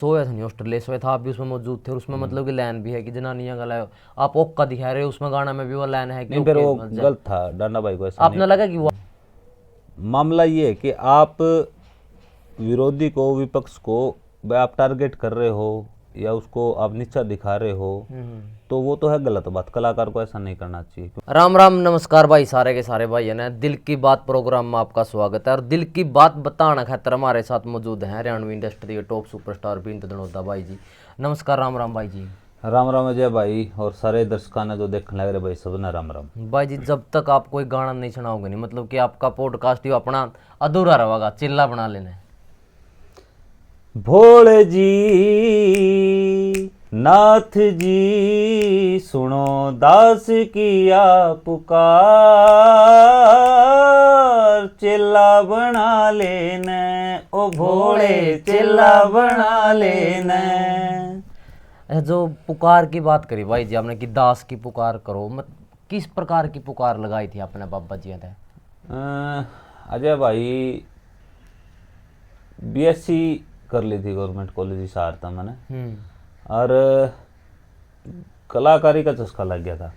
सोया था नहीं, ऑस्ट्रेलिया सोया था, आप भी उसमें मौजूद थे और उसमें मतलब कि लाइन भी है कि जनानियां गला आप ओक्का दिखा रहे हो, उसमें गाना में भी वो लाइन है कि नहीं, फिर ओके वो मत जा। गलत था, डाना भाई को ऐसा नहीं। आपने लगा कि वो मामला ये है कि आप विरोधी को, विपक्ष को आप टारगेट कर रहे हो या उसको आप नीचा दिखा रहे हो, तो वो तो है गलत बात। कलाकार को ऐसा नहीं करना चाहिए। राम राम नमस्कार भाई, सारे के सारे भाई है ना, दिल की बात प्रोग्राम में आपका स्वागत है। और दिल की बात बताना खातर हमारे साथ मौजूद हैं हरियाणवी इंडस्ट्री के टॉप सुपरस्टार बिंद दनोदा भाई जी। नमस्कार, राम राम भाई जी। राम राम अजय भाई और सारे दर्शकों ने जो देखने लग रहे भाई, सब ने राम राम। भाई जी, जब तक आप कोई गाना नहीं सुनाओगे नहीं, मतलब कि आपका पॉडकास्ट ही अपना अधूरा रहेगा, चिल्ला बना लेना है। भोले जी, नाथ जी, सुनो दास किया पुकार, चेला बना लेना ओ भोले, चेला बना लेना। जो पुकार की बात करी भाई जी आपने कि दास की पुकार करो, मत किस प्रकार की पुकार लगाई थी आपने बाबा जी ने? अजय भाई, बीएससी कर ली थी गवर्नमेंट कॉलेज सहारता मैंने, और कलाकारी का चस्का लग गया था।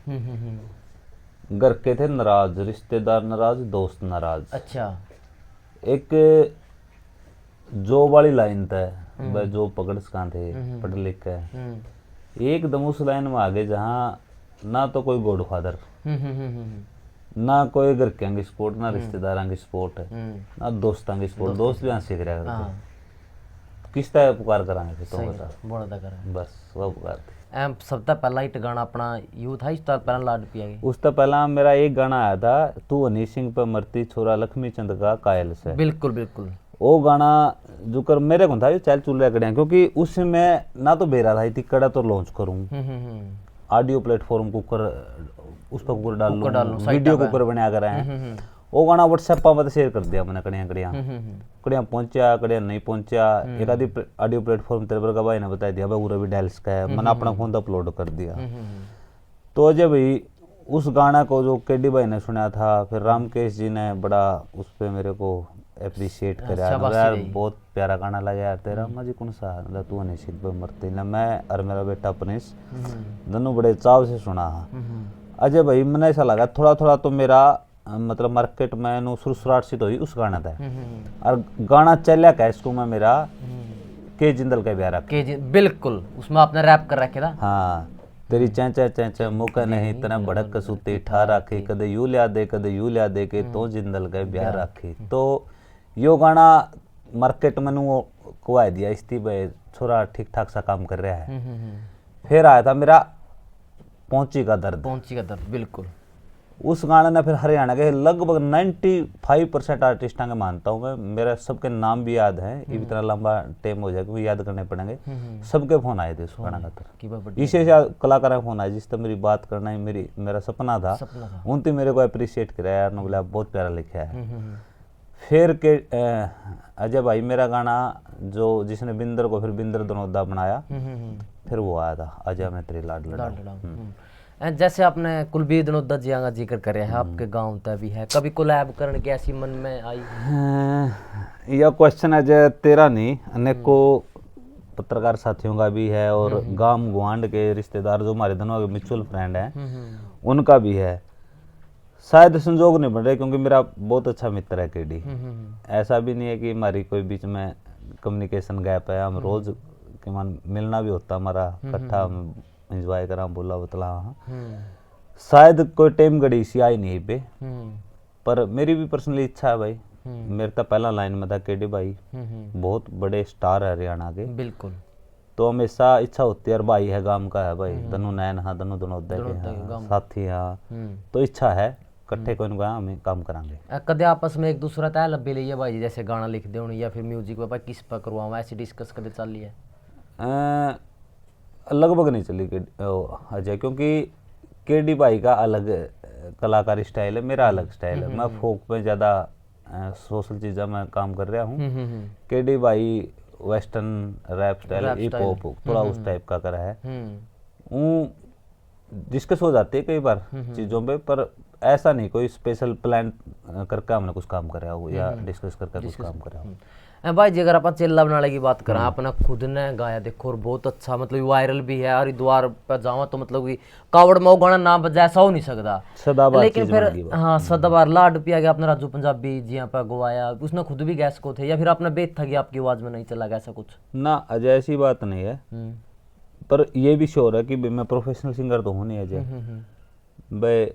घर के थे नाराज, रिश्तेदार नाराज, दोस्त नाराज। अच्छा। एक जॉब वाली लाइन था, वह जॉब पकड़ सका थे पढ़ लिख के, एकदम उस लाइन में आगे जहाँ ना तो कोई गॉडफादर, ना कोई घर के की सपोर्ट, ना रिश्तेदारों की सपोर्ट, ना दोस्तों की सपोर्ट। दोस्त भी हंसी कर रहे थे, किस तरह पुकार करांगे फिर तो बता। बस वह पुकार थी। सबसे पहला हिट गाना अपना यू था, इस तरह पहला लाड पिया गया। उस तो पहला मेरा एक गाना आया था, तू हनी सिंह पे मरती छोरा लक्ष्मी चंद का कायल से। बिल्कुल बिल्कुल। वो गाना जो कर मेरे को था ये चल चुल रहा, क्योंकि उसमें ना तो बेरा था कड़ा तो लॉन्च करूँ, ऑडियो प्लेटफॉर्म कुकर उस पर कुकर डाल लूँ, वीडियो कुकर बना कर आए। वो गाना व्हाट्सएप पर शेयर कर दिया मैंने, कड़िया कड़िया कड़िया पहुंचा, कड़िया नहीं पहुंचा। एक आधी ऑडियो प्लेटफॉर्म तेरे पर का भाई ने बता दिया भाई पूरा भी डायल्स का है, मैंने अपना फोन अपलोड कर दिया। तो अजय भाई उस गाना को जो केडी भाई ने सुना था, फिर रामकेश जी ने बड़ा उस पर मेरे को अप्रिशिएट करा, यार बहुत प्यारा गाना लगा यार तेरा। मैं जी कौन सा मतलब तू नहीं सीख मरती ना, मैं और मेरा बेटा प्रिंस दोनों बड़े चाव से सुना। अजय भाई मैंने ऐसा लगा थोड़ा थोड़ा तो मेरा मतलब मार्केट में सुरसुराट सी तो हुई उस गाना था, और गाना चलिया का इसको मैं मेरा के जिंदल का प्यारा बिल्कुल उसमें आपने रैप कर रखे था। हाँ, तेरी चैचा चैचा मुका नहीं तना भड़क सूती ठा राखी, कदे यू लिया दे कदे यू लिया दे के तो जिंदल का ब्याह राखी। तो यो गाना मार्केट में को आ दिया, इस भाई छोरा ठीक ठाक सा काम कर रहा है। फिर आया था मेरा पहुंची का दर्द। पहुंची का दर्द, बिल्कुल। उस गाने ने फिर हरियाणा के लगभग 95% आर्टिस्टों के मानता हूँ मैं, मेरा सबके नाम भी याद है, इतना लंबा टाइम हो जाएगा याद करने पड़ेंगे। सबके फोन आए थे उस गाना का, इसे कलाकार फोन आए जिस तरह मेरी बात करना ही मेरा सपना था, उनसे मेरे को अप्रिशिएट कराया यार, बोला बहुत प्यारा लिखा है। फिर के अजय भाई मेरा गाना जो जिसने बिंदर को फिर बिंदर दनोदा बनाया, फिर वो आया था अजय मैं तेरी लाड लड़ा। जैसे आपने कुलबीर दनोदा जी का जिक्र करे है, आपके गांव तक भी है, कभी कोलैब करने की ऐसी मन में आई? यह क्वेश्चन अजय तेरा नहीं, अनेकों पत्रकार साथियों का भी है, और गांव गुआंड के रिश्तेदार जो हमारे दोनों म्यूचुअल फ्रेंड हैं उनका भी है। शायद संजोग नहीं बन रहे क्योंकि मेरा बहुत अच्छा मित्र है केडी, ऐसा भी नहीं है कि हमारी कोई बीच में कम्युनिकेशन गैप है, हम रोज के मान मिलना भी होता हमारा, इकट्ठा एंजॉय करा बोला बतला। शायद कोई टाइम घड़ी सी आई नहीं पे, पर मेरी भी पर्सनली इच्छा है भाई। मेरे तो पहला लाइन में था केडी भाई, बहुत बड़े स्टार है हरियाणा के, बिल्कुल। तो हमेशा इच्छा होती है, भाई है गांव का है भाई, दनु नैन हाँ दनु दनोदा के साथी हाँ, तो इच्छा है इकट्ठे कोई ना हमें काम करांगे। कदे आपस में एक दूसरा तय लब्बे लिए भाई, जैसे गाना लिख दे या फिर म्यूजिक पे किस पर करवाऊं, ऐसी डिस्कस कदे चल रही है? लगभग नहीं चली अजय, क्योंकि केडी भाई का अलग कलाकारी स्टाइल है, मेरा अलग स्टाइल है। मैं फोक में ज़्यादा सोशल चीज़ों में काम कर रहा हूँ, केडी भाई western rap style, hip hop थोड़ा उस टाइप का करा है। डिस्कस हो जाती है कई बार चीज़ों पे, पर ऐसा नहीं कोई स्पेशल प्लान करके हमने कुछ काम करा हो या डिस्कस करके कुछ काम करा हो। भाई जी अगर अपन चेला बनाने की बात करें, अपना खुद ने गाया देखो और बहुत अच्छा, मतलब वायरल भी है। हरिद्वार पर जाओ तो मतलब कि कावड़ मऊ गाना ना बजा ऐसा हो नहीं सकता, सदाबहार लेकिन चीज फिर बन गई वो। हाँ सदाबहार लाड पिया गया अपना राजू पंजाबी जी यहाँ पर गवाया, उसने खुद भी गैस को थे, या फिर आपने बेत था कि आपकी आवाज में नहीं चला गया ऐसा कुछ? ना अजय ऐसी बात नहीं है, पर ये भी श्योर है कि भाई मैं प्रोफेशनल सिंगर तो हूँ नहीं अजय। भाई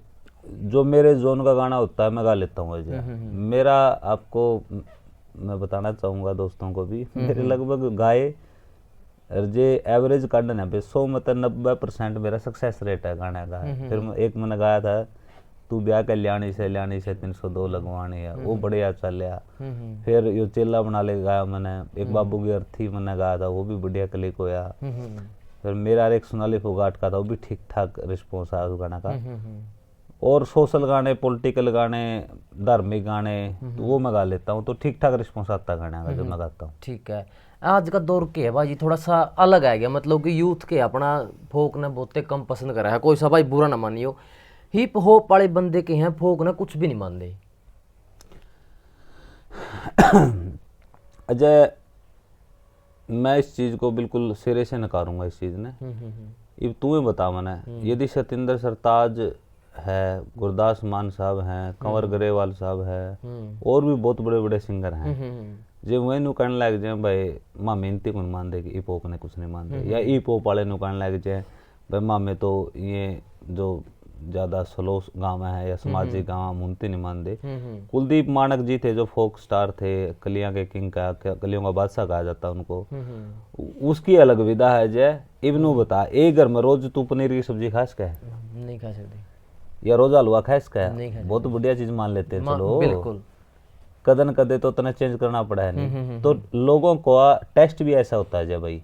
जो मेरे जोन का गाना होता है मैं गा लेता हूँ अजय। मेरा आपको मैं बताना चाहूँगा दोस्तों को भी, मेरे लगभग गाए जे एवरेज काटने पे 100 मतलब 90% मेरा सक्सेस रेट है गाने का। फिर एक मैंने गाया था तू ब्याह के ल्याणी से 302 लगवानी है, वो बढ़िया चलिया। फिर यो चेला बना ले गाया मैंने, एक बाबू की अर्थी मैंने गाया था, वो भी बढ़िया क्लिक होया। फिर मेरा एक सोनाली फोगाट का था, वो भी ठीक ठाक रिस्पॉन्स आया उस गाना का। और सोशल गाने, पॉलिटिकल गाने, धार्मिक गाने तो वो मैं गा लेता हूँ, तो ठीक ठाक रिस्पॉन्स आता है गाने का जब मैं गाता हूँ। ठीक है। आज का दौर के है भाई थोड़ा सा अलग आ गया, मतलब कि यूथ के अपना फोक ने बहुते कम पसंद करा है। कोई सा भाई बुरा ना मानियो, हिप हॉप वाले बंदे के हैं, फोक ने कुछ भी नहीं मानते। अजय मैं इस चीज को बिल्कुल सिरे से नकारूंगा इस चीज ने। अब तू ही बता मैंने, यदि सतिंदर सरताज है, गुरदास मान साहब हैं, कंवर ग्रेवाल साहब है, और भी बहुत बड़े बड़े सिंगर हैं, जो वही नु कहने लग जाए भाई माँ मेहनती कौन मान दे कि हिप हॉप ने कुछ नहीं मान दे, या हिप हॉप वाले नु कहने लग जाए भाई माँ में तो ये जो ज्यादा स्लो गाँव है या सामाजिक गाँव मुनती नहीं मान दे। कुलदीप मानक जी थे जो फोक स्टार थे, कलियां के किंग का, कलियों का बादशाह कहा जाता उनको, उसकी अलग विधा है। जय इब्नू बता, एक घर में रोज तू पनीर की सब्जी खा सके? नहीं खा सकते। या रोज हलवा खा सके? नहीं खा बहुत बढ़िया चीज मान लेते हैं चलो, बिल्कुल। कदन कदे तो तना चेंज करना पड़ा है नहीं। तो लोगों का टेस्ट भी ऐसा होता है जय भाई,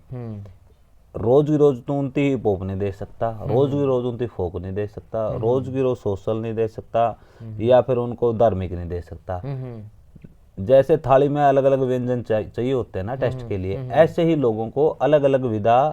रोज की रोज तू उनती हिप हॉप नहीं दे सकता, रोज की रोज उनती फोक नहीं दे सकता, रोज की रोज सोशल नहीं दे सकता, या फिर उनको धार्मिक नहीं दे सकता। जैसे थाली में अलग अलग व्यंजन चाहिए होते हैं ना टेस्ट के लिए, ऐसे ही लोगों को अलग अलग विधा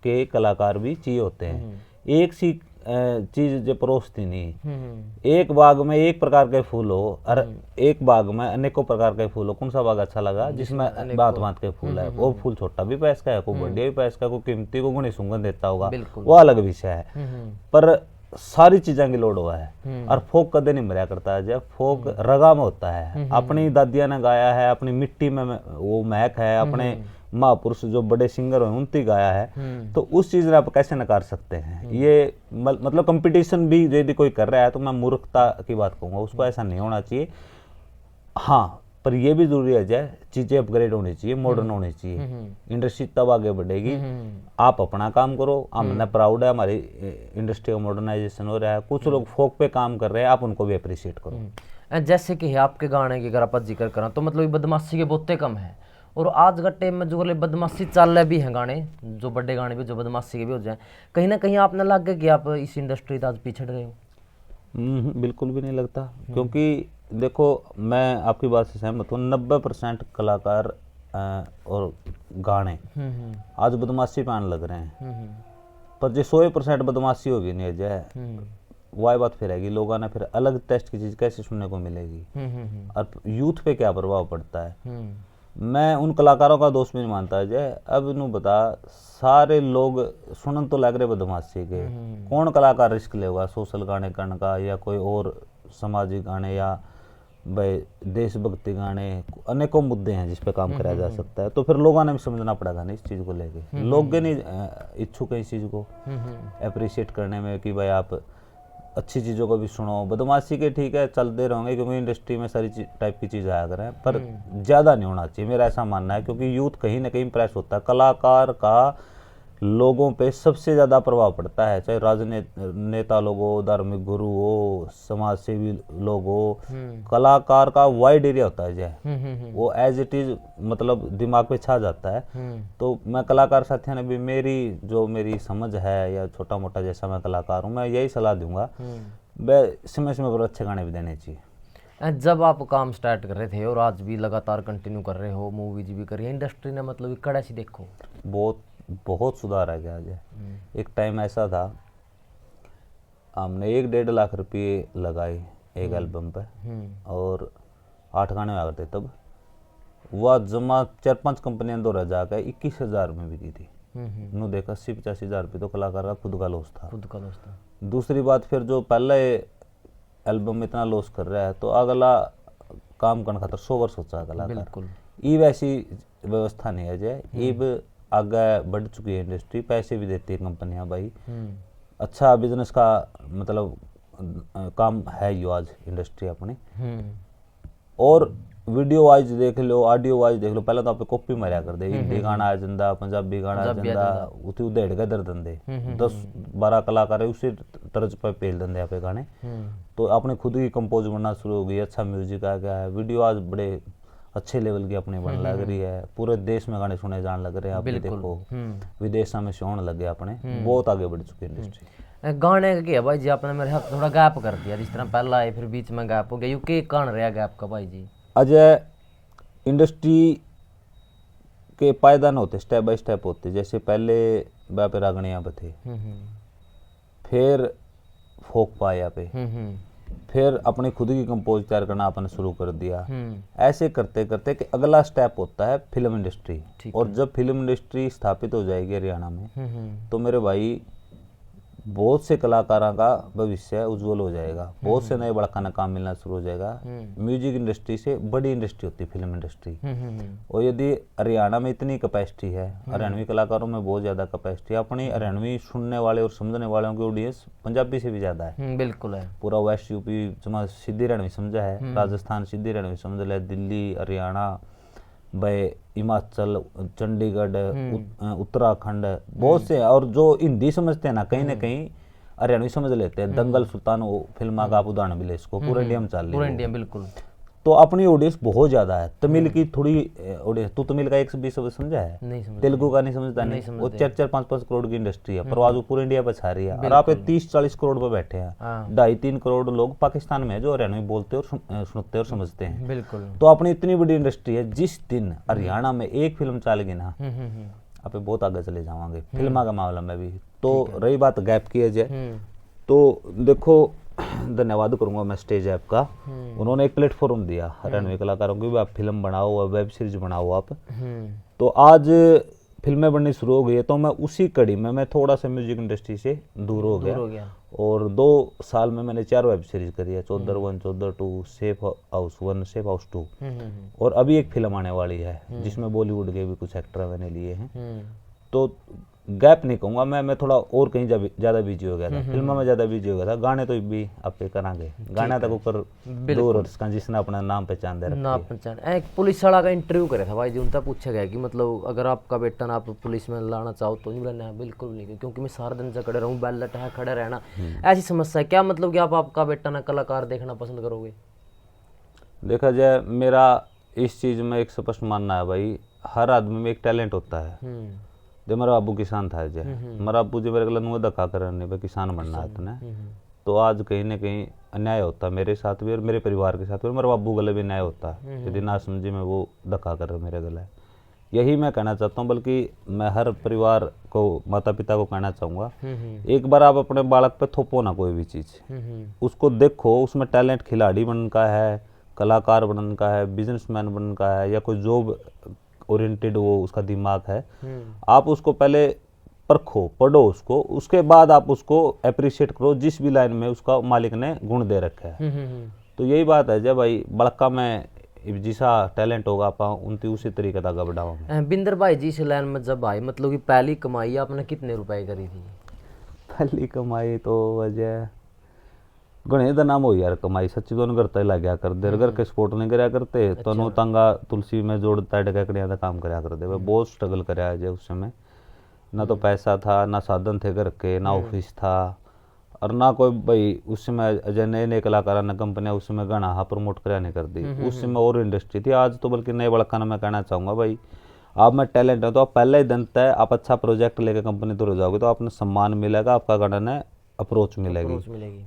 के कलाकार भी चाहिए होते हैं। एक सी चीज जो परोसती नहीं, एक बाग में एक प्रकार के फूल हो और एक बाग में अनेकों प्रकार के फूल हो, कौन सा बाग अच्छा लगा? जिसमें बात बात के फूल है। वो फूल छोटा भी पैस का है, कोई बढ़िया भी पैस का, कोई कीमती को गुणी सुगंध देता होगा, वो अलग विषय है। पर सारी चीजें की लोड हुआ है। और फोक कदे नहीं मरा करता है, जब फोक रगा में होता है, अपनी दादिया ने गाया है, अपनी मिट्टी में वो महक है, अपने महापुरुष जो बड़े सिंगर हैं उनती गाया है, तो उस चीज में आप कैसे नकार सकते हैं? ये मतलब कंपटीशन भी यदि कोई कर रहा है तो मैं मूर्खता की बात कहूंगा, उसको ऐसा नहीं होना चाहिए। हाँ पर यह भी जरूरी है जय चीजें अपग्रेड होनी चाहिए, मॉडर्न होनी चाहिए, इंडस्ट्री तब आगे बढ़ेगी। आप अपना काम करो, हमने प्राउड है हमारी इंडस्ट्री का मॉडर्नाइजेशन हो रहा है, कुछ लोग फोक पे काम कर रहे हैं, आप उनको भी अप्रिशिएट करो। जैसे कि है आपके गाने की अगर आप जिक्र करें तो मतलब बदमाशी के बहुते कम है, और आज का टाइम में जो बदमाशी चल रहे भी हैं गाने, जो बड़े गाने भी जो बदमाशी के भी हो जाए, कहीं ना कहीं आपने लग गया कि आप इस इंडस्ट्री से आज पिछड़ रहे हो? बिल्कुल भी नहीं लगता, क्योंकि देखो मैं आपकी बात से सहमत हूँ। 90% कलाकार और गाने आज बदमाशी पे आने लग रहे हैं, पर जो 100% बदमाशी होगी नहीं अजय, वही बात फिर आएगी, लोगों ने फिर अलग टेस्ट की चीज कैसे सुनने को मिलेगी, और यूथ पे क्या प्रभाव पड़ता है। मैं उन कलाकारों का दोस्त भी नहीं मानता अजय। अब इन्हों बता, सारे लोग सुनन तो लग रहे बदमाशी के, कौन कलाकार रिस्क लेगा सोशल गाने करने का, या कोई और सामाजिक गाने, या भाई देशभक्ति गाने, अनेकों मुद्दे हैं जिस पे काम कराया जा सकता है। तो फिर लोगों ने भी समझना पड़ेगा ना इस चीज़ को लेके, लोग नहीं इच्छुक है इस चीज़ को अप्रिशिएट करने में कि भाई आप अच्छी चीज़ों को भी सुनो। बदमाशी के ठीक है चलते रहेंगे, क्योंकि इंडस्ट्री में सारी टाइप की चीज़ आया करें, पर ज़्यादा नहीं होना चाहिए, मेरा ऐसा मानना है। क्योंकि यूथ कहीं ना कहीं इम्प्रेस होता है, कलाकार का लोगों पे सबसे ज़्यादा प्रभाव पड़ता है, चाहे राजनेता लोग हो, धार्मिक गुरु हो, समाज सेवी लोग हो, कलाकार का वाइड एरिया होता है जय, वो एज इट इज मतलब दिमाग पे छा जाता है। तो मैं कलाकार साथियों ने भी मेरी समझ है, या छोटा मोटा जैसा मैं कलाकार हूँ, मैं यही सलाह दूंगा, समय पर अच्छे गाने भी देने चाहिए। जब आप काम स्टार्ट कर रहे थे और आज भी लगातार कंटिन्यू कर रहे हो, मूवीज भी कर रही है, इंडस्ट्री ने मतलब कड़ा सी देखो बहुत सुधार आ गया है। एक टाइम ऐसा था, हमने 1-1.5 लाख रुपये लगाए एक एल्बम पे, और 8 गाने आ गए थे तब। वह जमा 4-5 कंपनियां दौरा जाकर 21,000 में बिकी थी। नु देख 80-85 हजार रुपये तो कलाकार का खुद का लॉस था। खुद का लॉस था। दूसरी बात फिर जो पहले एल्बम इतना लॉस कर रहा है तो अगला काम करने खातर 100 वर्ष सोचा कलाकार। बिल्कुल। ई वैसी व्यवस्था नहीं है जय, ईब आगे बढ़ चुकी है इंडस्ट्री, पैसे भी देती है कंपनियां भाई, अच्छा बिजनेस का मतलब काम है यो आज इंडस्ट्री अपनी। और वीडियो वाइज देख लो, ऑडियो वाइज देख लो, पहले तो आप कॉपी मारा कर दे, हिंदी गाना आ जाता, पंजाबी गाना आ जाता, उठी उधेड़ के दर दंदे 10-12 कलाकार है उसी तर्ज पर पेल दंदे आप गाने। तो अपने खुद की कंपोज बनना शुरू हो गई, अच्छा म्यूजिक आ गया है, वीडियो आज बड़े अच्छे लेवल की अपनी बन लग रही है, पूरे देश में गाने सुने जाने लग रहे हैं। आप भी देखो विदेशों में से होने लगे अपने, बहुत आगे बढ़ चुकी है इंडस्ट्री। गाने का क्या भाई जी, आपने मेरे हाथ थोड़ा गैप कर दिया, जिस तरह पहला आए फिर बीच में गैप हो गया, ये कौन रहा गैप का भाई जी? अजय इंडस्ट्री के पायदान होते, स्टेप बाय स्टेप होते, जैसे पहले पे रागणिया पे थे, फिर फोक पाया पे, फिर अपनी खुद की कंपोज तैयार करना आपने शुरू कर दिया। ऐसे करते करते कि अगला स्टेप होता है फिल्म इंडस्ट्री, और जब फिल्म इंडस्ट्री स्थापित हो जाएगी हरियाणा में तो मेरे भाई बहुत से कलाकारों का भविष्य उज्जवल हो जाएगा, बहुत से नए बड़का का काम मिलना शुरू हो जाएगा। म्यूजिक इंडस्ट्री से बड़ी इंडस्ट्री होती है फिल्म इंडस्ट्री। और यदि हरियाणा में इतनी कैपेसिटी है, हरियाणवी कलाकारों में बहुत ज्यादा कैपेसिटी है, अपनी हरियाणवी सुनने वाले और समझने वालों की ऑडियंस पंजाबी से भी ज्यादा है। बिल्कुल है। पूरा वेस्ट यूपी जमा सीधी हरियाणवी समझा है, राजस्थान सीधी हरियाणवी समझ ले, दिल्ली हरियाणा भाई, हिमाचल, चंडीगढ़, उत्तराखंड, बहुत से, और जो हिंदी समझते हैं ना कहीं हरियाणवी समझ लेते हैं। दंगल सुल्तान फिल्म का आप उदाहरण भी ले इसको, पूरे इंडिया में चल रही है, पूरे इंडिया बिल्कुल। तो अपनी ऑडियंस बहुत ज्यादा है। तमिल की थोड़ी ऑडियंस, तू तमिल का 120 समझा है, नहीं समझ, तेलुगु का नहीं समझता, नहीं, वो 4-5 करोड़ की इंडस्ट्री है, पर आज वो पूरे इंडिया पे छा रही है। और आप 30-40 करोड़ पे बैठे हैं, 2.5-3 करोड़ लोग पाकिस्तान में है जो हरियाणवी बोलते और सुनते और समझते हैं। बिल्कुल। तो अपनी इतनी बड़ी इंडस्ट्री है, जिस दिन हरियाणा में एक फिल्म चल गई ना, आप बहुत आगे चले जाओगे फिल्म का मामला में भी। तो रही बात गैप की है, तो देखो धन्यवाद करूंगा मैं स्टेज ऐप का, उन्होंने एक प्लेटफॉर्म दिया हरियाणवी कलाकारों को भी, आप फिल्म बनाओ, वेब सीरीज बनाओ आप। तो आज फिल्में बननी शुरू हो गई है, तो मैं उसी कड़ी में मैं थोड़ा सा म्यूजिक इंडस्ट्री से दूर हो गया। और 2 साल में मैंने 4 वेब सीरीज करी है, 14 1, 14 2, सेफ हाउस 1, सेफ हाउस 2, और अभी एक फिल्म आने वाली है जिसमें बॉलीवुड के भी कुछ एक्टर मैंने लिए हैं। तो गैप नहीं कहूंगा मैं थोड़ा और कहीं ज्यादा बिजी हो गया था, फिल्मों में ज्यादा बिजी हो गया था। गाने तो भी आप करांगे, गाना तक ऊपर दूर उसका जिसने अपना नाम पहचान दे रखा है। एक पुलिस वाला का इंटरव्यू करे था भाई जी, उनसे पूछा गया कि मतलब अगर आपका बेटा ना आप पुलिस में लाना चाहो तो नहीं बोला, बिल्कुल नहीं, क्योंकि मैं सारा दिन से खड़े रहूँ, बैलेट है खड़े रहना, ऐसी समस्या है क्या? मतलब कि आप आपका बेटा ना कलाकार देखना पसंद करोगे? देखा जाए मेरा इस चीज में एक स्पष्ट मानना है भाई, हर आदमी में एक टैलेंट होता है। जब मेरा बाबू किसान था, जय मेरा बाबू जी मेरे को धक्का करने पे किसान बनना है, तो आज कहीं ना कहीं अन्याय होता है मेरे साथ भी और मेरे परिवार के साथ भी, और मेरे बाबू गले भी न्याय होता है यदि ना समझी में वो धक्का कर रहे मेरे गले। यही मैं कहना चाहता हूँ, बल्कि मैं हर परिवार को, माता पिता को कहना चाहूँगा, एक बार आप अपने बालक पे थोपो ना कोई भी चीज़, उसको देखो उसमें टैलेंट खिलाड़ी बनने का है, कलाकार बनने का है, बिजनेसमैन बनने का है, या कोई जॉब ओरिएंटेड वो उसका दिमाग है, आप उसको पहले परखो, पढ़ो उसको, उसके बाद आप उसको अप्रिशिएट करो जिस भी लाइन में उसका मालिक ने गुण दे रखा है। तो यही बात है जब भाई बड़का में जिसा टैलेंट होगा आप उनकी उसी तरीके का आगे बढ़ाओगे। बिंदर भाई जी इस लाइन में जब भाई मतलब कि पहली कमाई आपने कितने रुपए करी थी? पहली कमाई तो वजह गणे दा नाम हो यार, कमाई सच्ची तो करता ही लग गया कर दे, घर के सपोर्ट नहीं कराया करते तो नो तंगा तुलसी में जोड़ ताड़ ककड़िया का काम कराया करते। बहुत स्ट्रगल कराया है उस समय, ना तो पैसा था, ना साधन थे घर के, ना ऑफिस था, और ना कोई भाई उस समय अजय नए नए कलाकार ने कंपनियां उस समय गाना प्रमोट कराया नहीं कर दी, उस समय और इंडस्ट्री थी। आज तो बल्कि नए बड़का मैं कहना चाहूँगा भाई, आप में टैलेंट है तो आप पहले ही दिन तय आप अच्छा प्रोजेक्ट लेकर कंपनी दूर हो जाओगे तो आपने सम्मान मिलेगा, आपका गाना ने अप्रोच मिलेगी।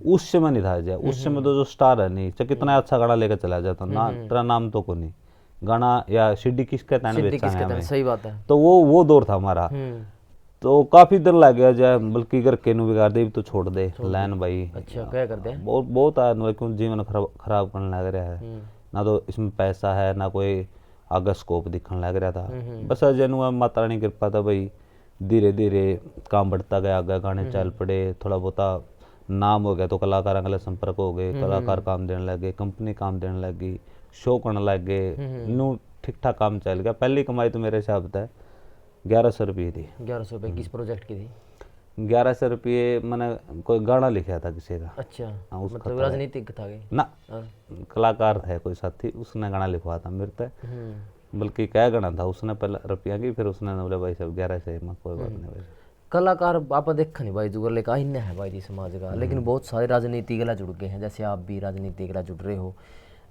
उस समय नहीं था जाए, उस समय तो जो स्टार है नहीं, चाहे कितना अच्छा गाना लेकर चला जाता ना, तेरा नाम तो को नहीं, गाना या सीडी किसके तहत बेचा है, सही बात है। तो वो दौर था हमारा। तो काफी दिन लग गया जाए, बल्कि घर के बिगाड़ दे तो छोड़ दे लाइन भाई। अच्छा क्या करते हैं? बहुत क्यों जीवन खराब करने लग रहा है, ना तो इसमें पैसा है, ना कोई आगे स्कोप दिखने लग रहा था। बस अजय नु माता रानी कृपा था भाई, धीरे धीरे काम बढ़ता गया, आगे गाने चल पड़े, थोड़ा बहुत नाम हो गया तो कलाकारों के संपर्क हो गए, कलाकार काम देने लगे, कंपनी काम देने लगी, शो करने लग गए, नू ठीक ठाक काम चल गया। पहली कमाई तो मेरे हिसाब से 1100 रुपये थी। 1100 रुपये किस प्रोजेक्ट की थी? 1100 रुपये मैंने कोई गाना लिखा था किसी का। अच्छा, हाँ, उसका मतलब तो है। राजनीतिक था कि? ना, कलाकार है कोई साथी, उसने गाना लिखवा था मेरे पे, बल्कि क्या गाना था उसने पहले रुपया की, फिर उसने बोला भाई सब 1100 में कोई बात नहीं भाई। कलाकार आप देखा नहीं भाई जुगर लेकर इन है भाई जी समाज का, लेकिन बहुत सारे राजनीति के जुड़ गए हैं, जैसे आप भी राजनीति के जुड़ रहे हो।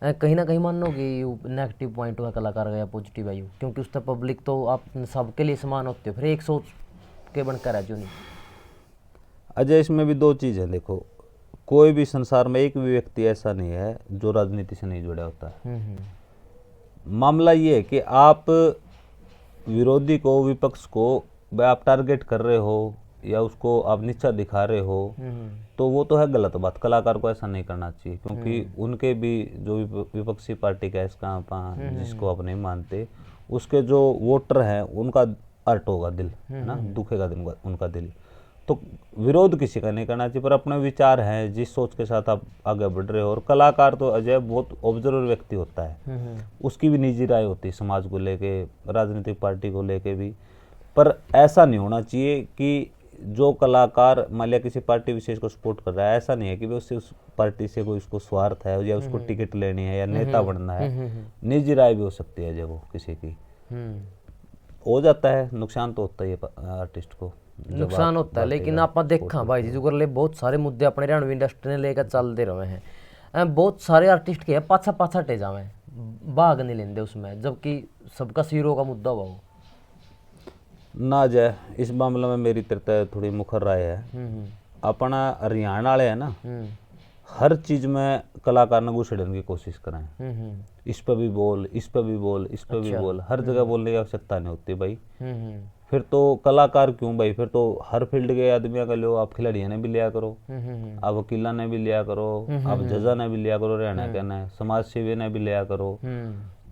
कहीं ना कहीं मानो कि नेगेटिव पॉइंट हुआ कलाकार का या पॉजिटिव है, क्योंकि उस तक पब्लिक तो आप सबके लिए समान होते हो, फिर एक सोच के बनकर है जो नहीं। अजय इसमें भी दो चीज़ है, देखो कोई भी संसार में एक भी व्यक्ति ऐसा नहीं है जो राजनीति से नहीं जुड़ा होता है। मामला ये है कि आप विरोधी को, विपक्ष को आप टारगेट कर रहे हो या उसको आप नीचा दिखा रहे हो, तो वो तो है गलत बात। कलाकार को ऐसा नहीं करना चाहिए, क्योंकि उनके भी जो विपक्षी पार्टी का इसका जिसको आप नहीं मानते, उसके जो वोटर हैं उनका अर्ट होगा दिल, है ना, दुखेगा दिन उनका दिल। तो विरोध किसी का नहीं करना चाहिए, पर अपने विचार हैं, जिस सोच के साथ आप आगे बढ़ रहे हो। और कलाकार तो अजय बहुत ऑब्जर्वर व्यक्ति होता है, उसकी भी निजी राय होती है समाज को लेके, राजनीतिक पार्टी को लेके भी। पर ऐसा नहीं होना चाहिए कि जो कलाकार मान लिया किसी पार्टी विशेष को सपोर्ट कर रहा है, ऐसा नहीं है कि उससे उस पार्टी से कोई उसको स्वार्थ है या उसको टिकट लेनी है या नेता बनना है। निजी राय भी हो सकती है जब वो किसी की हो जाता है, नुकसान तो होता ही है आर्टिस्ट को, नुकसान होता है। लेकिन आप देखा भाई जी जुगर ले बहुत सारे मुद्दे अपने हरियाणवी इंडस्ट्री ने लेकर चलते रहे हैं। बहुत सारे आर्टिस्ट के पाछा पाछा हटे जावे, भाग नहीं लेंदे उसमें, जबकि सबका सिरों का मुद्दा हुआ वो ना जाए। इस मामले में मेरी तरफ थोड़ी मुखर राय है। अपना हरियाणा वाले है ना, हर चीज में कलाकार ने घुसड़ने की कोशिश करें, इस पे भी बोल, इस पे भी बोल, इस पे भी बोल, हर जगह बोलने की आवश्यकता नहीं होती भाई। फिर तो कलाकार क्यों भाई, फिर तो हर फील्ड के आदमियों का लो, आप खिलाड़ियों ने भी लिया करो, आप वकीला ने भी लिया करो, आप जजा ने भी लिया करो, हरियाणा के ने समाज सेवी ने भी लिया करो।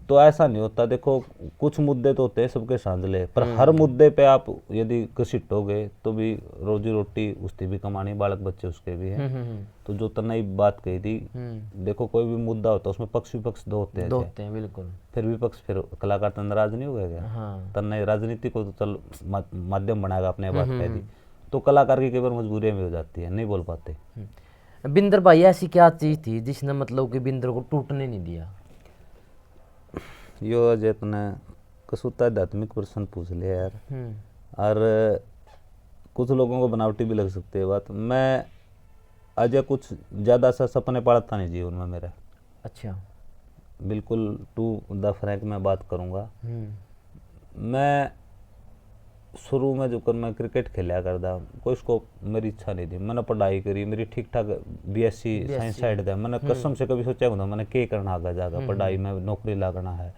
तो ऐसा नहीं होता। देखो कुछ मुद्दे तो होते हैं सबके सांझले, पर हर मुद्दे पे आप यदि घसीटोगे तो भी रोजी रोटी उसकी भी कमानी, बालक बच्चे उसके भी हैं। तो जो तन्ने बात कही थी, देखो कोई भी मुद्दा होता है उसमें पक्ष विपक्ष दो होते हैं बिल्कुल। फिर विपक्ष, फिर कलाकार तो नाराज नहीं हो गया क्या? हाँ। तन्ने राजनीति को तो चल माध्यम बनाएगा, अपने बात कह दी, तो कलाकार की कई बार मजबूरियां भी हो जाती है, नहीं बोल पाते। बिंदर भाई ऐसी क्या चीज थी जिसने मतलब कि बिंदर को टूटने नहीं दिया? यो अजय तने कसूता आध्यात्मिक प्रश्न पूछ लिया यार। और कुछ लोगों को बनावटी भी लग सकती है बात। मैं अजय कुछ ज़्यादा सा सपने पालता नहीं जीवन में मेरे। अच्छा, बिल्कुल टू द फ्रैंक मैं बात करूँगा। मैं शुरू में जो कर मैं क्रिकेट खेला करता, कोई स्कोप मेरी इच्छा नहीं थी। मैंने पढ़ाई करी, मेरी ठीक ठाक बीएससी साइंस साइड था। मैंने कसम से कभी सोचा होता मैंने क्या करना आगे जाकर, पढ़ाई में नौकरी लगना है।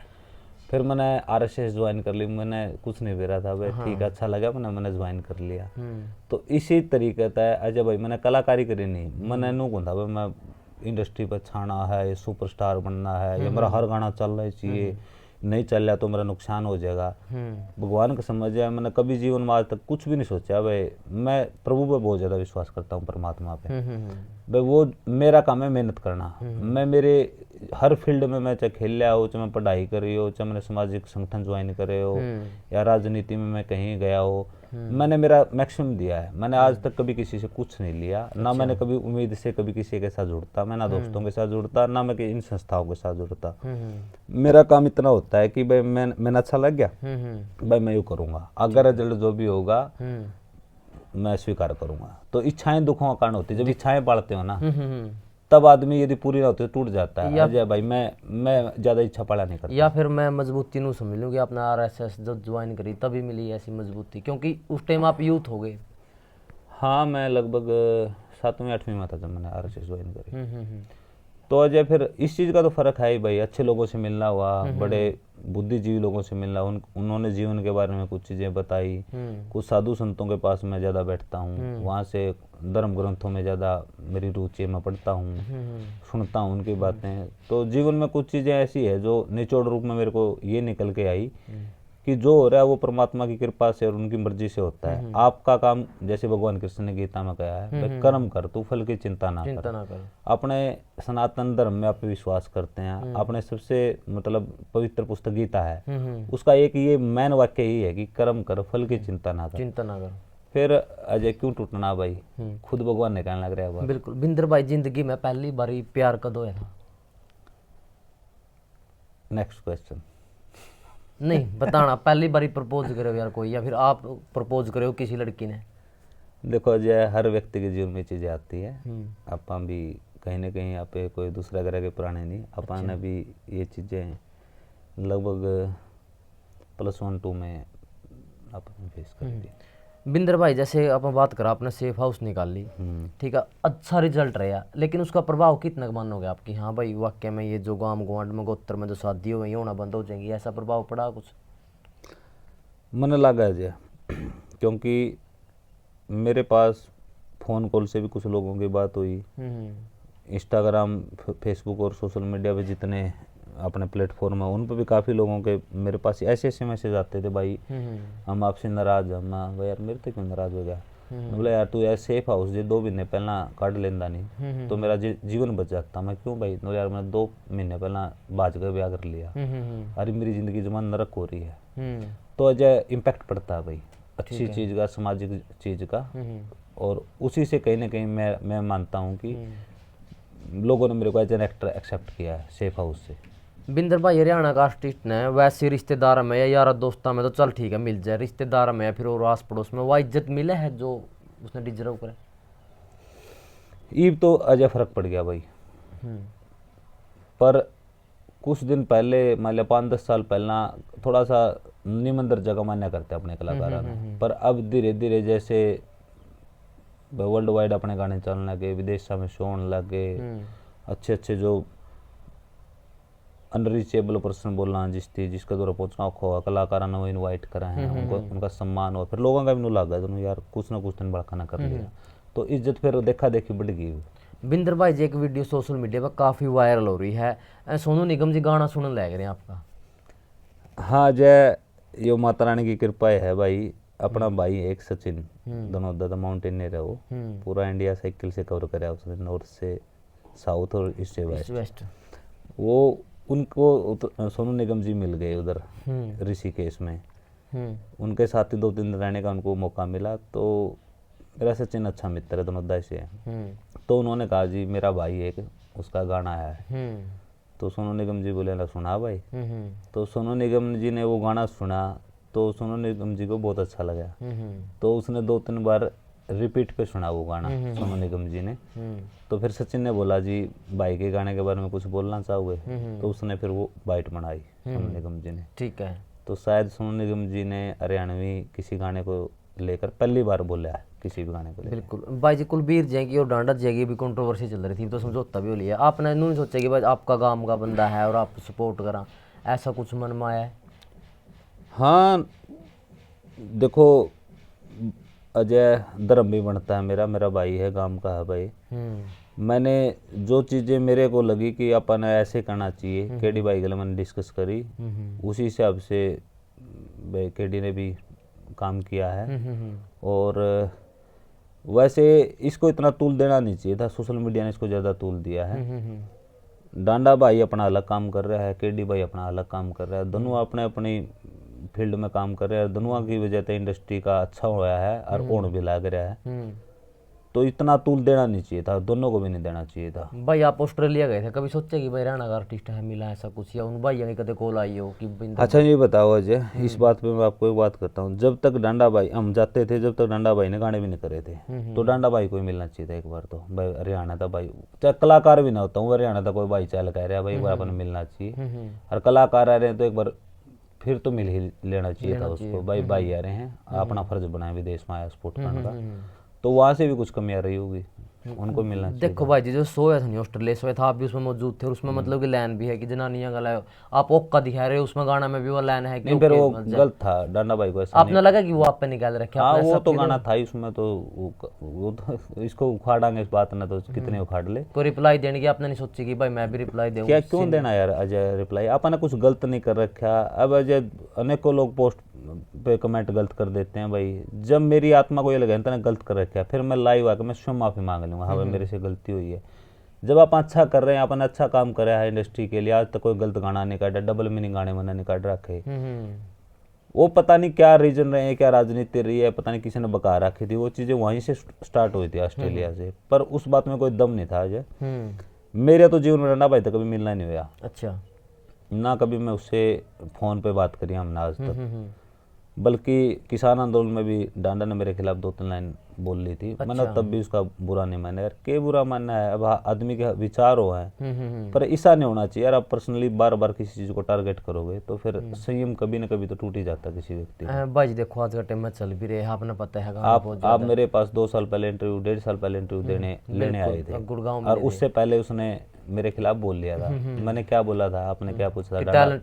फिर मैंने आरएसएस ज्वाइन कर ली, मैंने कुछ नहीं बेरा था भाई, ठीक है अच्छा लगा, मैंने ज्वाइन कर लिया। तो इसी तरीके था अजय भाई, मैंने कलाकारी करी नहीं, मैंने नू कहता भाई मैं इंडस्ट्री पर छाना है, सुपरस्टार बनना है, या मेरा हर गाना चलना चाहिए, नहीं चल रहा तो मेरा नुकसान हो जाएगा। भगवान का समझ है, मैंने कभी जीवन में आज तक कुछ भी नहीं सोचा भाई। मैं प्रभु पे बहुत ज़्यादा विश्वास करता हूँ, परमात्मा पे भाई। वो मेरा काम है मेहनत करना। मैं मेरे हर फील्ड में, मैं चाहे खेल लिया हो, चाहे मैं पढ़ाई करी हो, चाहे मैंने सामाजिक संगठन ज्वाइन करे हो, या राजनीति में मैं कहीं गया हो, मैंने मेरा मैक्सिमम दिया है। मैंने आज तक कभी किसी से कुछ नहीं लिया, ना मैंने कभी उम्मीद से कभी किसी के साथ जुड़ता, मैं ना दोस्तों के साथ जुड़ता, ना मैं इन संस्थाओं के साथ जुड़ता। मेरा काम इतना होता है कि भाई मैंने अच्छा लग गया भाई, मैं यूँ करूँगा, अगर रिजल्ट जो भी होगा मैं स्वीकार करूँगा। तो इच्छाएं दुखों का कारण होती है। जब इच्छाएं पालते हो ना, तब आदमी यदि पूरी ना होती तो टूट जाता है। अजय भाई मैं ज़्यादा इच्छा पाला नहीं करता। या फिर मैं मजबूती नू समझ लूँ कि आपने आरएसएस जब ज्वाइन करी तभी मिली ऐसी मजबूती, क्योंकि उस टाइम आप यूथ हो गए। हाँ, मैं लगभग 7वीं 8वीं में था जब मैंने आरएसएस ज्वाइन करी। तो अजय फिर इस चीज़ का तो फर्क है ही भाई, अच्छे लोगों से मिलना हुआ, बड़े बुद्धिजीवी लोगों से मिलना, उन्होंने जीवन के बारे में कुछ चीज़ें बताई। कुछ साधु संतों के पास मैं ज़्यादा बैठता हूँ, वहाँ से धर्म ग्रंथों में ज़्यादा मेरी रुचि है, मैं पढ़ता हूँ, सुनता हूँ उनकी बातें। तो जीवन में कुछ चीज़ें ऐसी है जो निचोड़ रूप में मेरे को ये निकल के आई कि जो हो रहा है वो परमात्मा की कृपा से और उनकी मर्जी से होता है। आपका काम, जैसे भगवान कृष्ण ने गीता में कहा है, भाई कर्म कर, तू फल की चिंता ना कर। अपने सनातन धर्म में आप विश्वास करते हैं, अपने सबसे मतलब पवित्र पुस्तक गीता है, उसका एक ये मेन वाक्य यही है कि कर्म कर, फल की चिंता ना कर। फिर अजय क्यों टूटना भाई, खुद भगवान ने कहने लग रहा है। बिल्कुल। बिंदर भाई, जिंदगी में पहली बारी प्यार कब होया था? Next question. नहीं बताना, पहली बारी प्रपोज करे हो यार कोई, या फिर आप प्रपोज करे हो किसी लड़की ने? देखो अजय, हर व्यक्ति के जीवन में चीज़ें आती है, अपन भी कहीं ना कहीं आप कोई दूसरा ग्रह के पुराने नहीं, अपन ने भी ये चीज़ें लगभग +1 2 में अपन फेस कर दी। बिंदर भाई, जैसे अपन बात करा, आपने सेफ हाउस निकाल ली, ठीक है, अच्छा रिजल्ट रहा, लेकिन उसका प्रभाव कितना मानोगे आपकी? हाँ भाई, वाकई में ये जो गांव गुआंढ में गोत्र में जो शादी हो गई होना बंद हो जाएंगी, ऐसा प्रभाव पड़ा कुछ? मन लगा अजय, क्योंकि मेरे पास फ़ोन कॉल से भी कुछ लोगों की बात हुई, इंस्टाग्राम, फेसबुक और सोशल मीडिया पे जितने अपने प्लेटफॉर्म है उन पर भी काफ़ी लोगों के मेरे पास ऐसे ऐसे मैसेज आते थे, भाई हम आपसे नाराज, हम भाई यार मेरे तो क्यों नाराज हो गया, बोले यार तू यार सेफ हाउस जे 2 महीने पहला काट लेंदा नहीं तो मेरा जीवन बच जाता। मैं क्यों भाई, नो यार मैं 2 महीने पहला बाज कर ब्याह कर लिया, अरे मेरी ज़िंदगी जमान नरक हो रही है। तो अजय इम्पैक्ट पड़ता है भाई अच्छी चीज़ का, सामाजिक चीज़ का, और उसी से कहीं ना कहीं मैं मानता हूँ कि लोगों ने मेरे को एज एन एक्टर एक्सेप्ट किया है सेफ हाउस से। बिंदर भाई, हरियाणा का आर्टिस्ट ने वैसे रिश्तेदार में या यार दोस्ता में तो चल ठीक है मिल जाए, रिश्तेदार में या फिर और आस पड़ोस में वह इज्जत मिले है जो उसने डिजर्व करे? ईब तो अजय फर्क पड़ गया भाई, पर कुछ दिन पहले मान लिया 5-10 साल पहला थोड़ा सा निमंदर जगह मान्य करते अपने कलाकारों ने, पर अब धीरे धीरे जैसे वर्ल्ड वाइड अपने गाने चलने लगे, विदेश में शो होने लगे, अच्छे अच्छे जो अनरीचेबल पर्सन बोलना जिसका द्वारा पहुंचना हो, कलाकारों ने वो इनवाइट करा है, उनका सम्मान हो, फिर लोगों का भी लगा दोनों यार कुछ ना कुछ दिन बड़ा खाना कर लिया, तो इज्जत फिर देखा देखी बढ़ गई। बिंदर भाई जी, एक वीडियो सोशल मीडिया पर काफ़ी वायरल हो रही है, सोनू निगम जी गाना सुनने लग रहे हैं आपका? हाँ जय, ये माता रानी की कृपा है भाई, अपना भाई एक सचिन धनोदा माउंटेनियर है, वो पूरा इंडिया साइकिल से कवर कराया उसने, नॉर्थ से साउथ और ईस्ट से वेस्ट। वो उनको सोनू निगम जी मिल गए उधर ऋषिकेश में, उनके साथ ही 2-3 दिन रहने का उनको मौका मिला। तो मेरा सचिन अच्छा मित्र है, धनोदा से है, तो उन्होंने कहा जी मेरा भाई एक उसका गाना है, तो सोनू निगम जी बोले ना सुना भाई, तो सोनू निगम जी ने वो गाना सुना तो सोनू निगम जी को बहुत अच्छा लगा, तो उसने 2-3 बार रिपीट पे सुना वो गाना सोनू निगम जी ने। तो फिर सचिन ने बोला जी भाई के गाने के बारे में कुछ बोलना चाहोगे, तो उसने फिर वो बाइट बनाई सोनू निगम जी ने, ठीक है। तो शायद सोनू निगम जी ने हरियाणवी किसी गाने को लेकर पहली बार बोला है, किसी भी गाने को लेकर। बिल्कुल भाई जी, कुलबीर जैगी और डांडा जैगी भी कंट्रोवर्सी चल रही थी, तो समझौता भी हो लिया, आपने नहीं सोचा कि भाई आपका गांव का बंदा है और आप सपोर्ट करा, ऐसा कुछ मन में आया है? हाँ देखो अजय, धर्म भी बनता है, मेरा भाई है, गांव का है भाई, मैंने जो चीज़ें मेरे को लगी कि अपन ऐसे करना चाहिए, केडी भाई के लिए मैंने डिस्कस करी, उसी हिसाब से भाई केडी ने भी काम किया है। और वैसे इसको इतना तूल देना नहीं चाहिए था, सोशल मीडिया ने इसको ज़्यादा तूल दिया है। डांडा भाई अपना अलग काम कर रहा है, केडी भाई अपना अलग काम कर रहा है, दोनों अपने अपनी फील्ड में काम कर रहे हैं, दोनों की वजह से इंडस्ट्री का अच्छा हुआ है और ओन भी लग रहा है, तो इतना तूल देना नहीं चाहिए था, दोनों को भी नहीं देना चाहिए था। भाई आप ऑस्ट्रेलिया गए थे, कभी सोचे कि भाई हरियाणा का आर्टिस्ट है मिला ऐसा कुछ, या उन भाई ने कभी कॉल आई हो कि? अच्छा ये बताओ अजय, इस बात पे मैं आपको एक बात करता हूँ, जब तक डांडा भाई हम जाते थे, जब तक डांडा भाई ने गाने भी नहीं करे थे, तो डांडा भाई को ही मिलना चाहिए था एक बार, तो भाई हरियाणा था भाई, चाहे कलाकार भी ना होता हूँ, हरियाणा था कोई भाई चाल कह रहा है भाई एक बार अपन मिलना चाहिए, और कलाकार आ रहे हैं तो एक बार फिर तो मिल ही लेना चाहिए था उसको, भाई भाई आ रहे हैं, अपना फर्ज बनाए विदेश में आया सपोर्ट करने का, तो वहाँ से भी कुछ कमी आ रही होगी। उनको मिलना चाहिए। देखो भाई जी, जो सोया था नहीं ऑस्ट्रेलिया सोया था, आप भी उसमें मौजूद थे और उसमें मतलब कि लाइन भी है कि जनानियां गला आप ओक्का दिखा रहे हो, उसमें गाना में भी वो लाइन है कि नहीं, फिर वो ओके, गलत था, डांडा भाई को ऐसा नहीं। आपने लगा कि वो आप पे निकाल रखे हाँ, आपने वो ऐसा तो feel गाना हो? था ही उसमें, तो वो तो इसको उखाड़ांगे इस बात ने तो कितने उखाड़ ले। कोई रिप्लाई देने की आपने नहीं सोची कि भाई मैं भी रिप्लाई दूं? क्या क्यों देना यार अजय रिप्लाई, आपने कुछ गलत नहीं कर रखा। अब अजय अनेकों लोग पोस्ट पे कमेंट गलत कर देते हैं भाई, जब मेरी आत्मा को ये लगे ना गलत कर रखा है, फिर मैं लाइव आकर मैं स्वयं माफी मांग लूंगा, हाँ भाई मेरे से गलती हुई है। जब आप अच्छा कर रहे हैं, आपने अच्छा काम करा है इंडस्ट्री के लिए, आज तक कोई गलत गाना नहीं काटा, डबल मीनिंग गाने मैंने नहीं काट रखे। वो पता नहीं क्या रीजन रहे हैं, क्या राजनीति रही है, पता नहीं किसी ने बका रखी थी, वो चीजें वहीं से स्टार्ट हुई थी ऑस्ट्रेलिया से, पर उस बात में कोई दम नहीं था अजय। मेरे तो जीवन में रंडा भाई तक कभी मिलना नहीं हुआ। अच्छा। ना कभी मैं उससे फोन पे बात करी हमने आज तक, बल्कि किसान आंदोलन में भी डांडा ने मेरे खिलाफ 2-3 लाइन बोल ली थी। मैंने तब भी उसका बुरा नहीं माना यार, के बुरा मानना है, अब आदमी के विचार हो हैं, पर ऐसा नहीं होना चाहिए यार। आप पर्सनली बार बार किसी चीज को टारगेट करोगे तो फिर संयम कभी न कभी तो टूट ही जाता है किसी व्यक्ति का। भाई जी देखो आज का टाइम में चल भी रहे हैं, आपने पता है आप मेरे पास 2 साल पहले इंटरव्यू, 1.5 साल पहले इंटरव्यू लेने आए थे गुड़गांव में, और उससे पहले उसने मेरे खिलाफ बोल लिया था। मैंने क्या बोला था, आपने क्या पूछा था?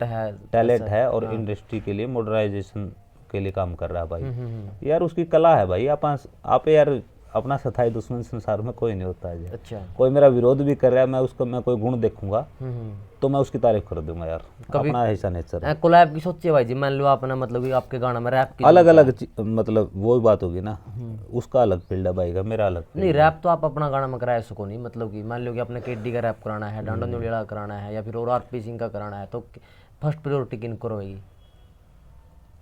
टैलेंट है और इंडस्ट्री के लिए मॉडर्नाइजेशन के लिए काम कर रहा है भाई। यार उसकी कला है भाई। आप यार अपना सथाई दुश्मन संसार में कोई नहीं होता है। अच्छा। कोई मेरा विरोध भी कर रहा है, मैं कोई गुण देखूंगा तो मैं उसकी तारीफ कर दूंगा यार। अपना ऐसा नेचर है। कोलैब की सोचिए भाई जी, मान लो आपने मतलब कि आपके गाना में रैप की अलग अलग मतलब वो बात होगी ना, उसका अलग फील्ड है भाई का, मेरा अलग नहीं, रैप तो आप अपना गाना में करा सको नहीं, मतलब कि मान लो कि आपने केडी का रैप कराना है, डांडा न्यूलिया का कराना है, या फिर और आरपी सिंह का कराना है, तो फर्स्ट प्रायोरिटी किनको रहेगी?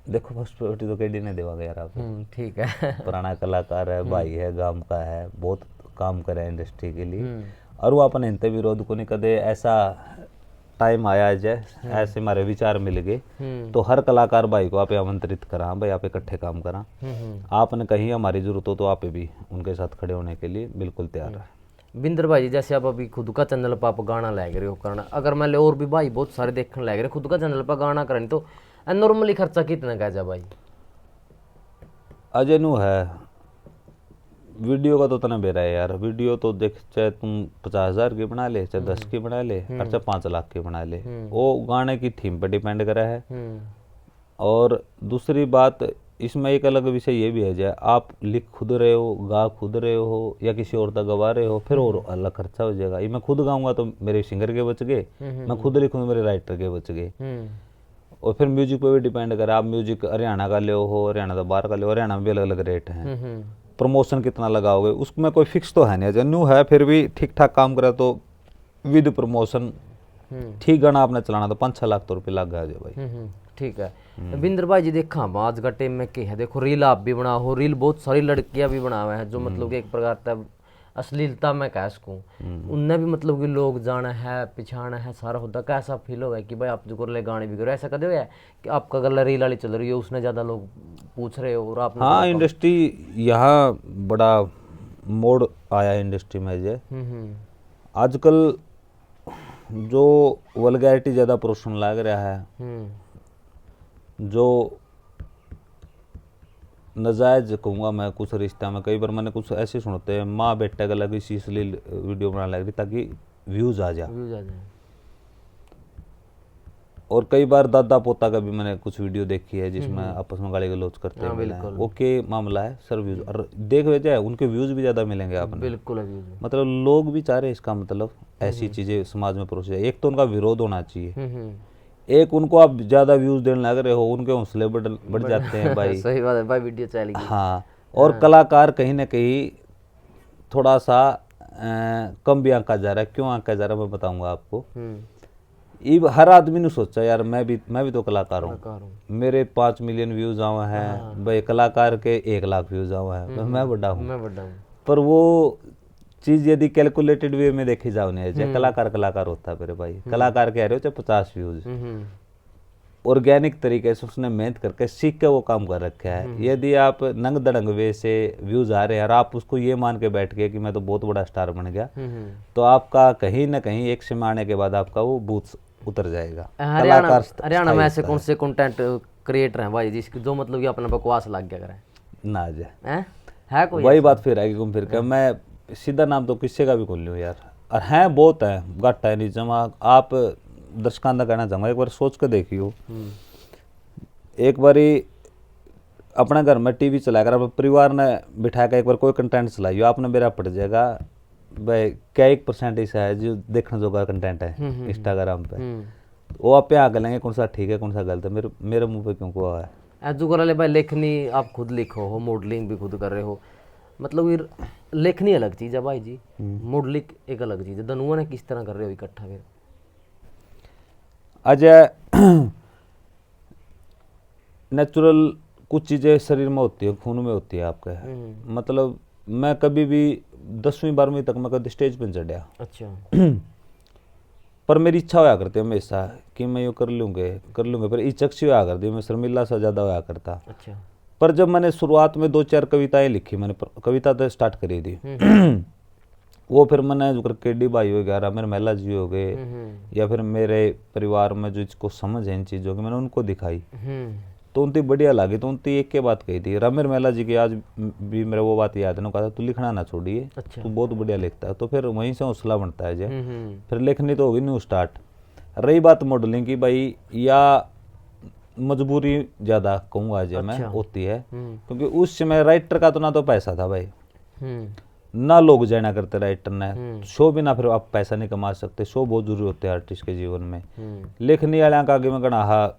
देखो फर्स्ट प्रायोरिटी तो केडी ने देवागा यार आप। ठीक है। पुराना कलाकार है, भाई है, गांव का है, बहुत काम करे इंडस्ट्री के लिए, और वो अपन इनते विरोध को नहीं कदे। ऐसा टाइम आया है जय, ऐसे हमारे विचार मिल गए तो हर कलाकार भाई को आप आमंत्रित करा भाई, आप इकट्ठे काम करा। आपने कहीं हमारी जरूरत हो तो आप भी उनके साथ खड़े होने के लिए बिल्कुल तैयार है। बिंदर भाई जी जैसे आप अभी खुद का चैनल पर आप गाना लग रहे हो करना, अगर मान लो और भी भाई बहुत सारे देखने लग रहे खुद का चैनल पर गाना करने, तो नॉर्मली खर्चा कितना का जा भाई? अजय नु है वीडियो का तो तना बेरा है यार। वीडियो तो देख, चाहे तुम 50,000 की बना ले, चाहे 10 की बना ले, और चाहे 5 लाख की बना ले, वो गाने की थीम पर डिपेंड करा है। और दूसरी बात इसमें एक अलग विषय ये भी है जाए, आप लिख खुद रहे हो, गा खुद रहे हो, या किसी और तक गवा रहे हो, फिर और अलग खर्चा हो जाएगा। ये मैं खुद गाऊंगा तो मेरे सिंगर के बच गए, मैं खुद लिखूंगा मेरे राइटर के बच गए। और फिर म्यूजिक पे भी डिपेंड करे, आप म्यूजिक हरियाणा का ले हो, हरियाणा तो बाहर का ले हो, हरियाणा में भी अलग अलग रेट हैं। प्रमोशन कितना लगाओगे उसमें कोई फिक्स तो है नहीं। जन्नू है फिर भी ठीक ठाक काम करे तो विद प्रमोशन ठीक गाना आपने चलाना तो 5-6 लाख तो रुपये लग गया भाई। ठीक है। बिंदर भाई जी देखा आज का टाइम में क्या है, देखो रील आप भी बनाओ, रील बहुत सारी लड़कियां भी बनावे हैं जो मतलब कि एक प्रकार का अश्लीलता में कह सकूँ, उनने भी मतलब कि लोग जाना है, पिछाना है, सारा होता। कैसा फील होगा कि भाई आप जो कर ले गाने भी करो, ऐसा कदे हुआ है कि आपका गला रील वाली चल रही है, उसने ज़्यादा लोग पूछ रहे हो और आप? हाँ, इंडस्ट्री यहाँ बड़ा मोड़ आया इंडस्ट्री में जे आजकल जो वल्गैरिटी ज़्यादा प्रोशन लग रहा है, जो नजायज कहूँगा मैं कुछ रिश्ता में, कई बार मैंने कुछ ऐसे सुनते हैं माँ बेटे का लगी सी अश्लील वीडियो बनाने लग रही ताकि व्यूज आ जाए। और कई बार दादा पोता का भी मैंने कुछ वीडियो देखी है जिसमें आपस में गाली गलौज करते हैं। ओके मामला है सर, व्यूज और देख वजह उनके व्यूज भी ज्यादा मिलेंगे आपने। बिल्कुल। मतलब लोग भी चाह रहे हैं इसका मतलब ऐसी चीजें समाज में परोसे। एक तो उनका विरोध होना चाहिए, एक उनको आप ज्यादा व्यूज देने लग रहे हो, उनके हौसले बढ़ जाते हैं भाई। सही बात है भाई, वीडियो चलेगी। हाँ, और कलाकार कहीं ना कहीं थोड़ा सा कम भी आंका जा रहा है। क्यों आंका जा रहा है मैं बताऊंगा आपको। हर आदमी ने सोचा यार मैं भी तो कलाकार हूँ, मेरे 5 मिलियन व्यूज आवा हैं भाई, कलाकार के 1 लाख व्यूज आवा है, मैं बड़ा हूँ। पर वो चीज यदि कैलकुलेटेड वे में देखी जाओ नहीं, चाहे कलाकार होता है मेरे भाई, कलाकार कह रहे हो चाहे 50 व्यूज, ऑर्गेनिक तरीके से उसने मेहनत करके सीख के वो काम कर रखा है। यदि आप नंग दड़ंग वे से व्यूज आ रहे हैं और आप उसको ये मान के बैठ गए कि मैं तो बहुत बड़ा स्टार बन गया, तो आपका कहीं ना कहीं एक समय आने के बाद आपका वो बूथ उतर जाएगा। हरियाणा में ऐसे कौन से कंटेंट क्रिएटर हैं भाई जिसकी जो मतलब कि अपना बकवास लग गया करे ना जाए है कोई? वही बात फिर आएगी घूम फिर के। मैं सीधा नाम तो किसी का भी खोल लो यार, और हैं बहुत है, घट है निजम। आप दर्शकों का कहना चाहूँगा, एक बार सोच कर देखियो, एक बारी अपने घर में टीवी चलाकर अपने परिवार ने बिठा कर एक बार कोई कंटेंट चलाइयो, आपने मेरा पड़ जाएगा भाई क्या 1% ऐसा है जो देखने जोगा कंटेंट है इंस्टाग्राम पे, वो आप पे आगे लेंगे कौन सा ठीक है कौन सा गलत है, मेरे मुंह पे क्यों को है। एजू कर ले भाई, लेखनी आप खुद लिखो हो, मॉडलिंग भी खुद कर रहे हो, मतलब ये लेखनी अलग चीज़ है भाई जी, मॉडलिंग एक अलग चीज़ है। दोनों ने किस तरह कर रहे हो इकट्ठा फिर? अजय नेचुरल कुछ चीज़ें शरीर में होती है, खून में होती है आपके, मतलब मैं कभी भी 10वीं 12वीं तक मैं कभी स्टेज पे नहीं चढ़ा। अच्छा। पर मेरी इच्छा होया करती है हमेशा कि मैं ये कर लूँगे, पर इच्छक सी होया करती है, मैं शर्मिला सा ज़्यादा होया करता। अच्छा। पर जब मैंने शुरुआत में 2-4 कविताएं लिखी, मैंने कविता तो स्टार्ट करी थी, वो फिर मैंने जो कर केडी भाई हो गया, रामेर महिला जी हो गए, या फिर मेरे परिवार में जो इसको समझ है इन चीज़ों की, मैंने उनको दिखाई तो उनकी बढ़िया लगी। तो उनकी एक के बात कही थी, रामेर महिला जी की आज भी मेरे वो बात याद है, कहा था तू लिखना ना छोड़िए, अच्छा। तू बहुत बढ़िया लिखता है। तो फिर वहीं से हौसला बनता है जय, फिर लिखनी तो होगी न्यू स्टार्ट। रही बात मॉडलिंग की भाई, या मजबूरी ज़्यादा कहूँगा आज मैं होती है, क्योंकि उस समय राइटर का तो ना तो पैसा था भाई, ना लोग जाना करते राइटर ने शो भी ना, फिर आप पैसा नहीं कमा सकते, शो बहुत जरूरी होते हैं आर्टिस्ट के जीवन में। लेखनी वाले का आगे में कहना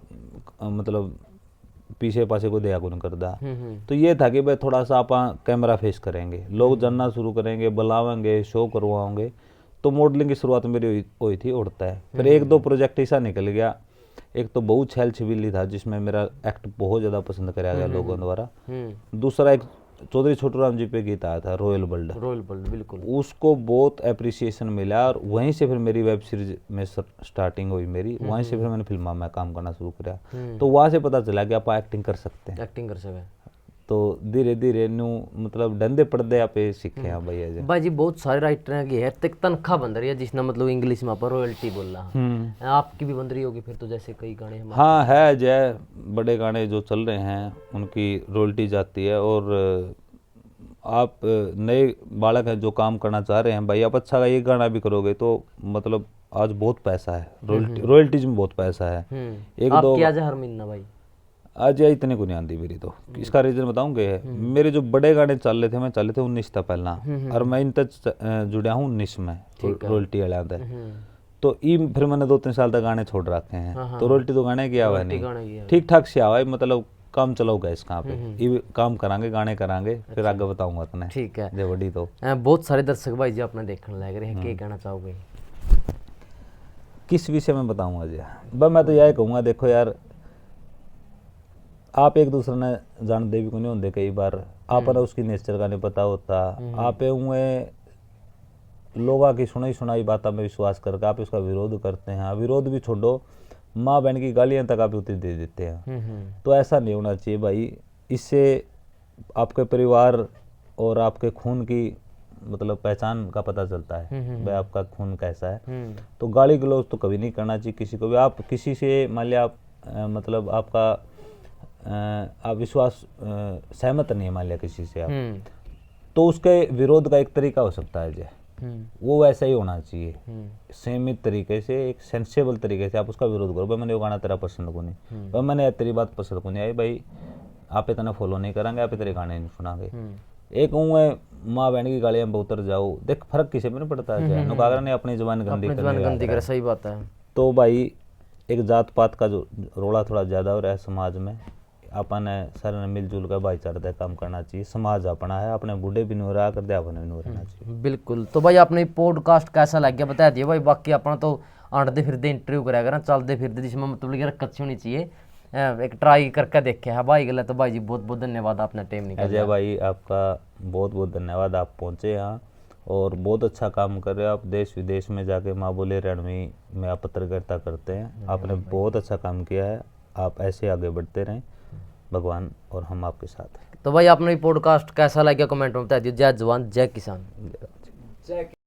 मतलब पीछे पासे को दया गुण करदा, तो ये था कि भाई थोड़ा सा आप कैमरा फेस करेंगे, लोग जानना शुरू करेंगे, बुलावेंगे, शो करवाओगे। तो मॉडलिंग की शुरुआत मेरी हुई थी उड़ता है, फिर 1-2 प्रोजेक्ट ऐसा निकल गया। एक तो बहुत छैल छबीली था जिसमें मेरा एक्ट बहुत ज़्यादा पसंद कराया गया लोगों द्वारा। दूसरा एक चौधरी छोटू राम जी पे गीत आया था रॉयल वर्ल्ड, बिल्कुल उसको बहुत अप्रिसिएशन मिला, और वहीं से फिर मेरी वेब सीरीज में स्टार्टिंग हुई मेरी, वहीं से फिर मैंने फिल्मों में काम करना शुरू किया। तो वहाँ से पता चला कि आप एक्टिंग कर सकते हैं, तो धीरे धीरे न्यू मतलब डंडे पड़दे आप सीखे हैं भैया भाई जी। बहुत सारे राइटर हैं की है तक तनख्वाह बन रही है, जिसने मतलब इंग्लिश में पर रॉयल्टी बोल रहा, आपकी भी बन रही होगी फिर तो, जैसे कई गाने हमारे। हाँ है जय, बड़े गाने जो चल रहे हैं उनकी रॉयल्टी जाती है। और आप नए बालक हैं जो काम करना चाह रहे हैं भाई, आप अच्छा ये गाना भी करोगे तो मतलब आज बहुत पैसा है, रॉयल्टीज में बहुत पैसा है। एक दो क्या हर महीना भाई आज या इतने को नहीं आती मेरी, तो इसका रीजन बताऊंगे। मेरे जो बड़े गाने चल रहे थे, मैं चल रहे थे 19 था पहला, और मैं इन तक जुड़ा हूँ 19 में रॉयल्टी वाला था। तो ई फिर मैंने 2-3 साल तक गाने छोड़ रखे हैं, तो रॉयल्टी तो गाने की आवा नहीं, ठीक ठाक से आवा, मतलब काम चलाओगे इस कहाँ पे, ये काम करांगे, गाने करांगे, फिर आगे बताऊंगा तुम्हें। ठीक है जे बड़ी तो बहुत सारे दर्शक भाई जी अपने देखने लग रहे हैं, क्या कहना चाहोगे? किस विषय में बताऊंगा जी? बस मैं तो यही कहूँगा, देखो यार आप एक दूसरे ने जानते भी को नहीं होंगे, कई बार आप उसकी नेचर का नहीं पता होता, आप हुए लोगों की सुनाई बातों में विश्वास करके आप इसका विरोध करते हैं। विरोध भी छोड़ो, माँ बहन की गालियाँ तक आप उतनी दे देते हैं। तो ऐसा नहीं होना चाहिए भाई, इससे आपके परिवार और आपके खून की मतलब पहचान का पता चलता है भाई आपका खून कैसा है। तो गाली गलौज तो कभी नहीं करना चाहिए किसी को भी। आप किसी से मान लिया आप मतलब आपका आप विश्वास सहमत नहीं है मान लिया किसी से आप, तो उसके विरोध का एक तरीका हो सकता है जो वो वैसा ही होना चाहिए, सीमित तरीके से, एक सेंसेबल तरीके से आप उसका विरोध करो। भाई मैंने वो गाना तेरा पसंद को नहीं, भाई मैंने तेरी बात पसंद को नहीं आई, भाई आप इतना फॉलो नहीं करेंगे, आप तेरे गाने नहीं सुनागे। एक हूँ माँ बहन की गालियाँ में उतर जाओ, देख फर्क किसी में नहीं पड़ता है, नुकागर ने अपनी जुबान गंदी कर, सही बात है। तो भाई एक जात पात का जो रोड़ा थोड़ा ज़्यादा हो रहा है समाज में, अपन सारे ने मिलजुल कर भाईचारे काम करना चाहिए। समाज अपना है, अपने बूढ़े भी नहीं हो रहा कर दे, अपने भी नहीं रहना चाहिए। बिल्कुल। तो भाई आपने पॉडकास्ट कैसा लग गया बता दिए भाई, बाकी अपना तो आंटते फिरते इंटरव्यू कराया करा, चलते फिरते जिसमें मतलब कि रक्कत होनी चाहिए, एक ट्राई करके देखे है भाई गलत। तो भाई जी बहुत बहुत धन्यवाद, आपने टाइम निकाला। अजय भाई आपका बहुत बहुत धन्यवाद, आप पहुँचे यहाँ और बहुत अच्छा काम कर रहे हो आप। देश विदेश में जाके माँ बोले रणवी में आप पत्रकारिता करते हैं, आपने बहुत अच्छा काम किया है, आप ऐसे आगे बढ़ते रहें, भगवान और हम आपके साथ हैं। तो भाई आपने पॉडकास्ट कैसा लगा कमेंट में बता दिए। जय जवान जय किसान।